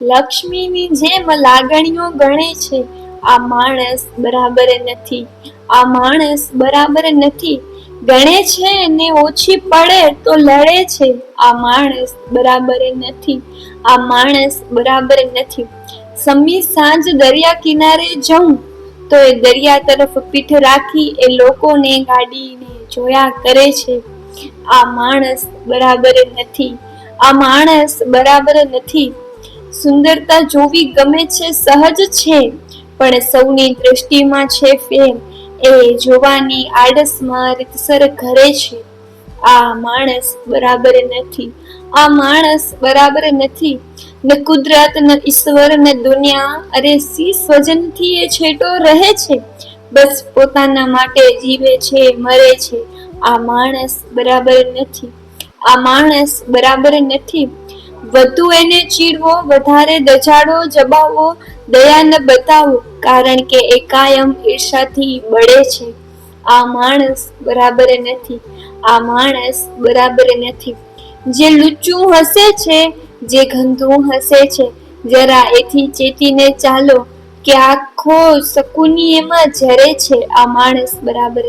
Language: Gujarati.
લક્ષ્મીની જેમ લાગણીઓ ગણે છે, આ માણસ બરાબર નથી. આ માણસ બરાબર નથી. ગણે છે ને ઓછી પડે તો લડે છે, આ માણસ બરાબર નથી. આ માણસ બરાબર નથી. સમી સાંજ દરિયા કિનારે જઉં તો એ દરિયા તરફ પીઠ રાખી એ લોકોને ગાડીને જોયા કરે છે, આ માણસ બરાબર નથી. આ માણસ બરાબર નથી. સુંદરતા જોવી ગમે છે, સહજ છે, પણ સૌની દ્રષ્ટિમાં છે ફેર, એ જોવાની આડસમાં રીતસર ઘરે છે, આ માણસ બરાબર નથી. આ માણસ બરાબર નથી. ને કુદરત ને ઈશ્વર ને દુનિયા, અરે સી સ્વજનથી એ છેટો રહે છે, બસ પોતાના માટે જીવે છે, મરે છે, આ માણસ બરાબર નથી. આ માણસ બરાબર નથી. વધુ એને ચીડવો, વધારે દજાડો, જબાવો, દયા ન બતાવો, કારણ કે એ કાયમ ઈર્ષાથી બળે છે, આ માણસ બરાબર નથી. આ માણસ બરાબર નથી. જે લુચ્ચું હસે છે, જે ગંધું હસે છે, જરા એથી ચેતીને ચાલો કે આખો શકુની એમાં જરે છે, આ માણસ બરાબર